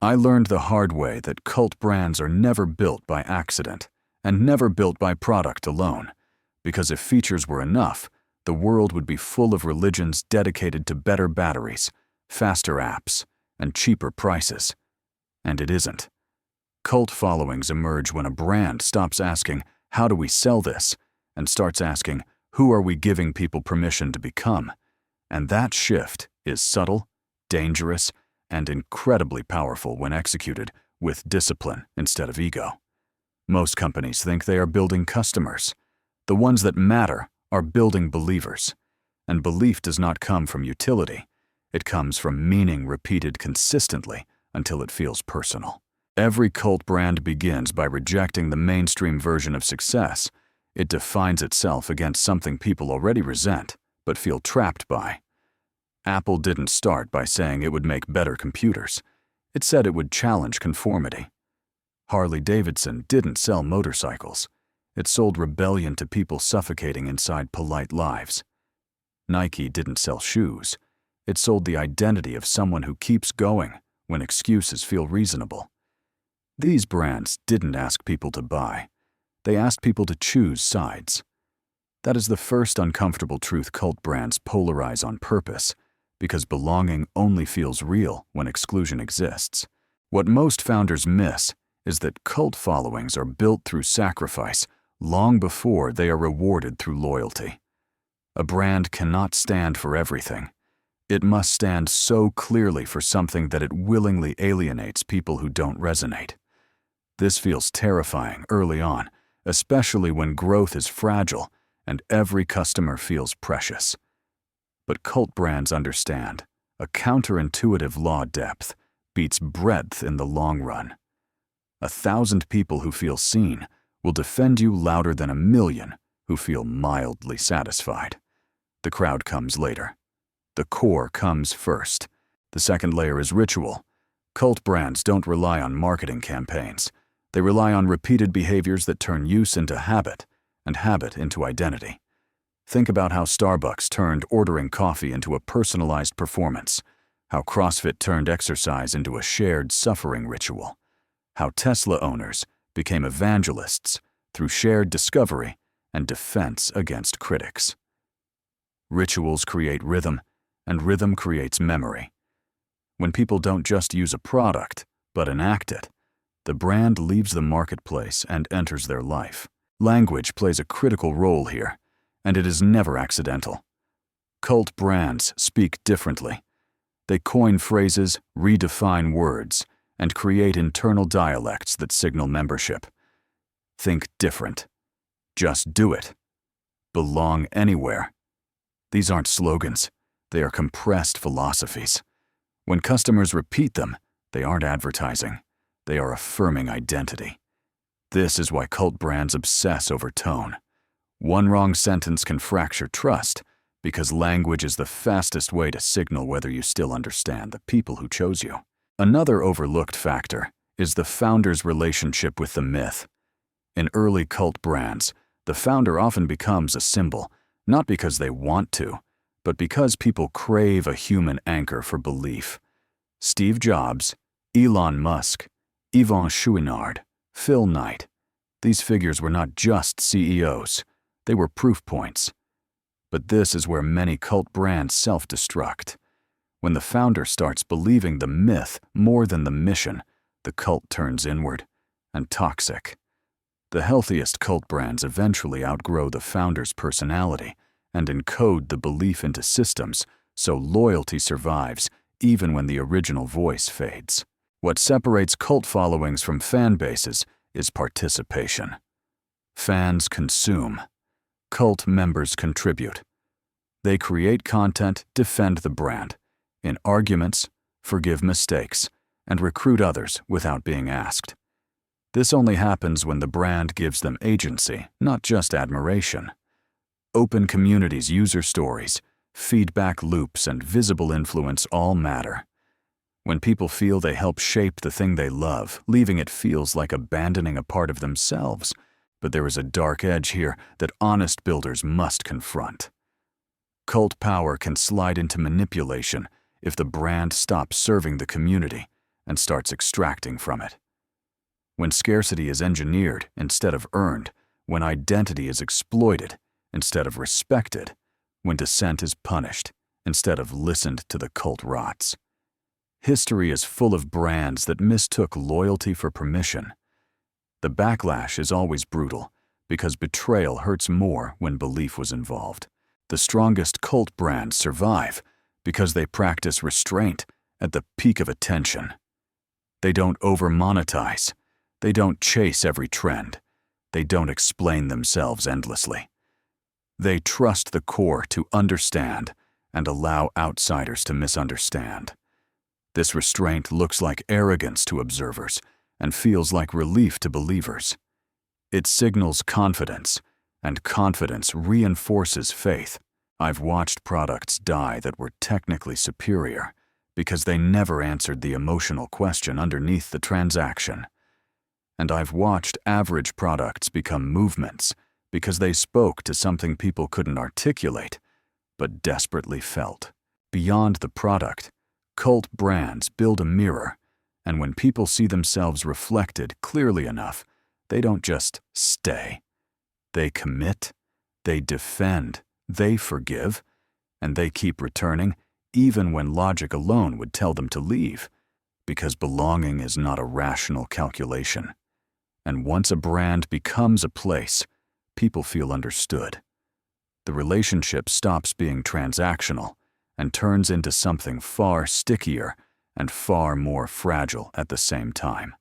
I learned the hard way that cult brands are never built by accident and never built by product alone, because if features were enough, the world would be full of religions dedicated to better batteries, faster apps, and cheaper prices. And it isn't. Cult followings emerge when a brand stops asking, "How do we sell this?" and starts asking, "Who are we giving people permission to become?" And that shift is subtle, dangerous, and incredibly powerful when executed with discipline instead of ego. Most companies think they are building customers. The ones that matter are building believers. And belief does not come from utility. It comes from meaning repeated consistently until it feels personal. Every cult brand begins by rejecting the mainstream version of success. It defines itself against something people already resent, but feel trapped by. Apple didn't start by saying it would make better computers. It said it would challenge conformity. Harley-Davidson didn't sell motorcycles. It sold rebellion to people suffocating inside polite lives. Nike didn't sell shoes. It sold the identity of someone who keeps going when excuses feel reasonable. These brands didn't ask people to buy. They asked people to choose sides. That is the first uncomfortable truth cult brands polarize on purpose, because belonging only feels real when exclusion exists. What most founders miss is that cult followings are built through sacrifice long before they are rewarded through loyalty. A brand cannot stand for everything. It must stand so clearly for something that it willingly alienates people who don't resonate. This feels terrifying early on, especially when growth is fragile and every customer feels precious. But cult brands understand a counterintuitive law: depth beats breadth in the long run. 1,000 people who feel seen will defend you louder than 1,000,000 who feel mildly satisfied. The crowd comes later. The core comes first. The second layer is ritual. Cult brands don't rely on marketing campaigns. They rely on repeated behaviors that turn use into habit and habit into identity. Think about how Starbucks turned ordering coffee into a personalized performance, how CrossFit turned exercise into a shared suffering ritual, how Tesla owners became evangelists through shared discovery and defense against critics. Rituals create rhythm, and rhythm creates memory. When people don't just use a product, but enact it, the brand leaves the marketplace and enters their life. Language plays a critical role here, and it is never accidental. Cult brands speak differently. They coin phrases, redefine words, and create internal dialects that signal membership. Think different. Just do it. Belong anywhere. These aren't slogans. They are compressed philosophies. When customers repeat them, they aren't advertising. They are affirming identity. This is why cult brands obsess over tone. One wrong sentence can fracture trust, because language is the fastest way to signal whether you still understand the people who chose you. Another overlooked factor is the founder's relationship with the myth. In early cult brands, the founder often becomes a symbol, not because they want to, but because people crave a human anchor for belief. Steve Jobs, Elon Musk, Yvon Chouinard, Phil Knight. These figures were not just CEOs, they were proof points. But this is where many cult brands self-destruct. When the founder starts believing the myth more than the mission, the cult turns inward and toxic. The healthiest cult brands eventually outgrow the founder's personality and encode the belief into systems so loyalty survives even when the original voice fades. What separates cult followings from fan bases is participation. Fans consume. Cult members contribute. They create content, defend the brand, in arguments, forgive mistakes, and recruit others without being asked. This only happens when the brand gives them agency, not just admiration. Open communities, user stories, feedback loops, and visible influence all matter. When people feel they help shape the thing they love, leaving it feels like abandoning a part of themselves. But there is a dark edge here that honest builders must confront. Cult power can slide into manipulation if the brand stops serving the community and starts extracting from it. When scarcity is engineered instead of earned, when identity is exploited instead of respected, when dissent is punished instead of listened to, the cult rots. History is full of brands that mistook loyalty for permission. The backlash is always brutal because betrayal hurts more when belief was involved. The strongest cult brands survive because they practice restraint at the peak of attention. They don't over-monetize. They don't chase every trend. They don't explain themselves endlessly. They trust the core to understand and allow outsiders to misunderstand. This restraint looks like arrogance to observers and feels like relief to believers. It signals confidence, and confidence reinforces faith. I've watched products die that were technically superior because they never answered the emotional question underneath the transaction. And I've watched average products become movements because they spoke to something people couldn't articulate, but desperately felt. Beyond the product, cult brands build a mirror, and when people see themselves reflected clearly enough, they don't just stay. They commit, they defend, they forgive, and they keep returning even when logic alone would tell them to leave, because belonging is not a rational calculation. And once a brand becomes a place, people feel understood. The relationship stops being transactional and turns into something far stickier and far more fragile at the same time.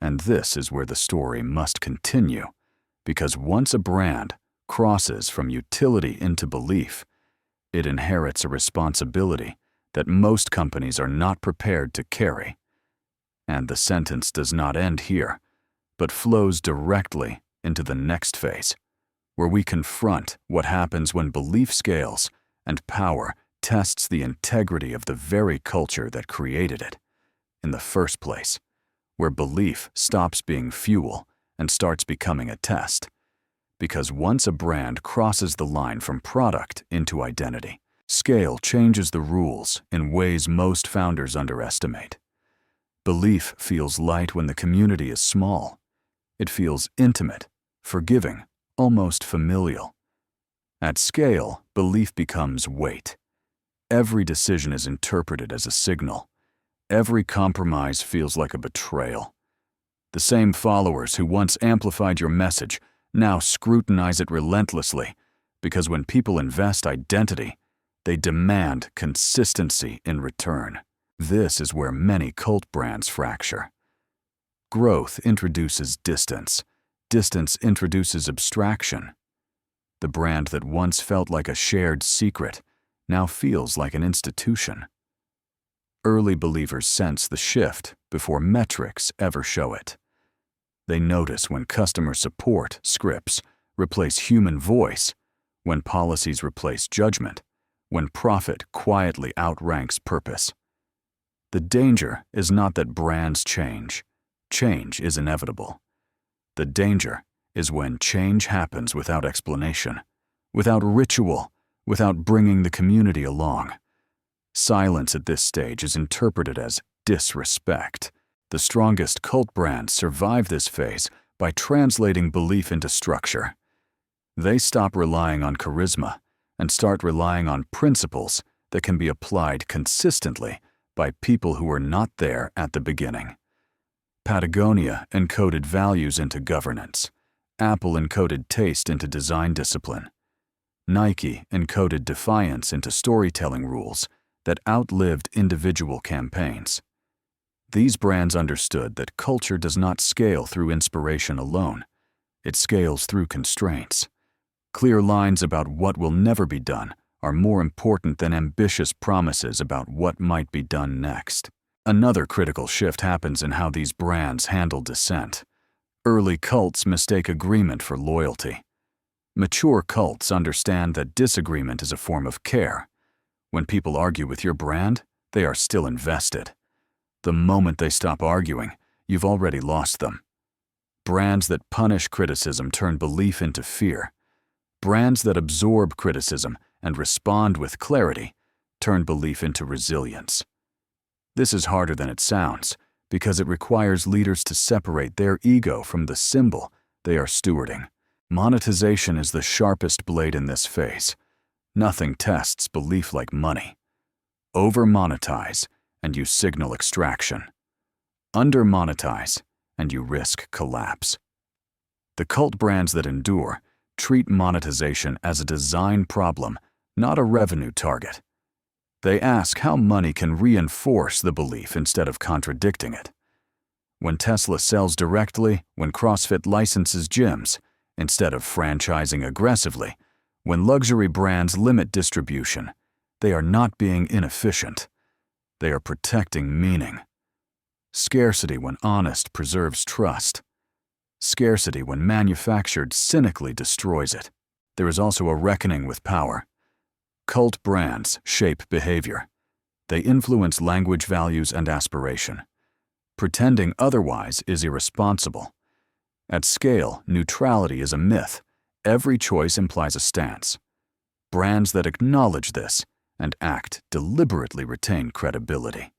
And this is where the story must continue, because once a brand crosses from utility into belief, it inherits a responsibility that most companies are not prepared to carry. And the sentence does not end here, but flows directly into the next phase, where we confront what happens when belief scales and power tests the integrity of the very culture that created it in the first place, where belief stops being fuel and starts becoming a test. Because once a brand crosses the line from product into identity, scale changes the rules in ways most founders underestimate. Belief feels light when the community is small. It feels intimate, forgiving, almost familial. At scale, belief becomes weight. Every decision is interpreted as a signal. Every compromise feels like a betrayal. The same followers who once amplified your message now scrutinize it relentlessly, because when people invest identity, they demand consistency in return. This is where many cult brands fracture. Growth introduces distance. Distance introduces abstraction. The brand that once felt like a shared secret now feels like an institution. Early believers sense the shift before metrics ever show it. They notice when customer support scripts replace human voice, when policies replace judgment, when profit quietly outranks purpose. The danger is not that brands change. Change is inevitable. The danger is when change happens without explanation, without ritual, without bringing the community along. Silence at this stage is interpreted as disrespect. The strongest cult brands survive this phase by translating belief into structure. They stop relying on charisma and start relying on principles that can be applied consistently by people who were not there at the beginning. Patagonia encoded values into governance. Apple encoded taste into design discipline. Nike encoded defiance into storytelling rules that outlived individual campaigns. These brands understood that culture does not scale through inspiration alone. It scales through constraints. Clear lines about what will never be done are more important than ambitious promises about what might be done next. Another critical shift happens in how these brands handle dissent. Early cults mistake agreement for loyalty. Mature cults understand that disagreement is a form of care. When people argue with your brand, they are still invested. The moment they stop arguing, you've already lost them. Brands that punish criticism turn belief into fear. Brands that absorb criticism and respond with clarity turn belief into resilience. This is harder than it sounds, because it requires leaders to separate their ego from the symbol they are stewarding. Monetization is the sharpest blade in this phase. Nothing tests belief like money. Over-monetize, and you signal extraction. Under-monetize, and you risk collapse. The cult brands that endure treat monetization as a design problem, not a revenue target. They ask how money can reinforce the belief instead of contradicting it. When Tesla sells directly, when CrossFit licenses gyms, instead of franchising aggressively, when luxury brands limit distribution, they are not being inefficient. They are protecting meaning. Scarcity when honest preserves trust. Scarcity when manufactured cynically destroys it. There is also a reckoning with power. Cult brands shape behavior. They influence language, values, and aspiration. Pretending otherwise is irresponsible. At scale, neutrality is a myth. Every choice implies a stance. Brands that acknowledge this and act deliberately retain credibility.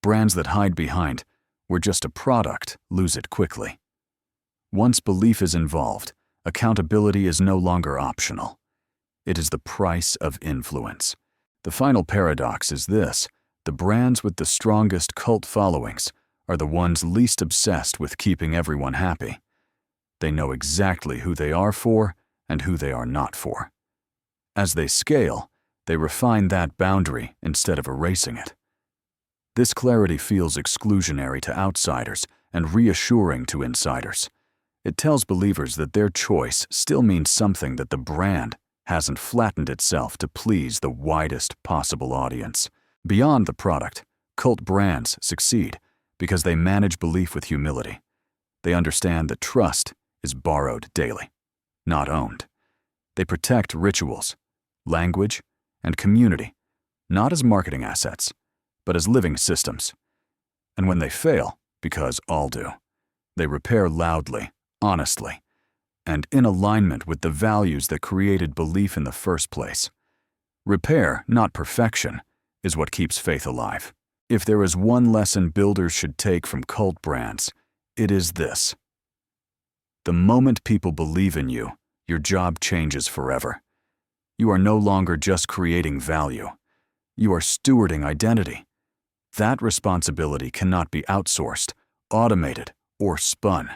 Brands that hide behind "we're just a product" lose it quickly. Once belief is involved, accountability is no longer optional. It is the price of influence. The final paradox is this: the brands with the strongest cult followings are the ones least obsessed with keeping everyone happy. They know exactly who they are for and who they are not for. As they scale, they refine that boundary instead of erasing it. This clarity feels exclusionary to outsiders and reassuring to insiders. It tells believers that their choice still means something, that the brand hasn't flattened itself to please the widest possible audience. Beyond the product, cult brands succeed because they manage belief with humility. They understand that trust is borrowed daily, not owned. They protect rituals, language, and community, not as marketing assets, but as living systems. And when they fail, because all do, they repair loudly, honestly, and in alignment with the values that created belief in the first place. Repair, not perfection, is what keeps faith alive. If there is one lesson builders should take from cult brands, it is this: the moment people believe in you, your job changes forever. You are no longer just creating value. You are stewarding identity. That responsibility cannot be outsourced, automated, or spun.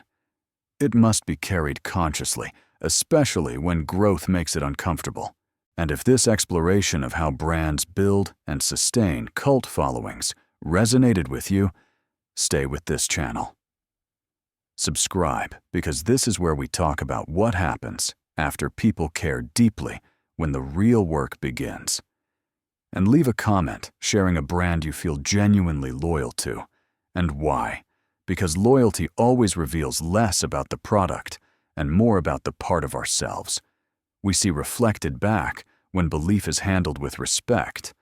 It must be carried consciously, especially when growth makes it uncomfortable. And if this exploration of how brands build and sustain cult followings resonated with you, stay with this channel. Subscribe, because this is where we talk about what happens after people care deeply when the real work begins. And leave a comment sharing a brand you feel genuinely loyal to, and why. Because loyalty always reveals less about the product and more about the part of ourselves we see reflected back when belief is handled with respect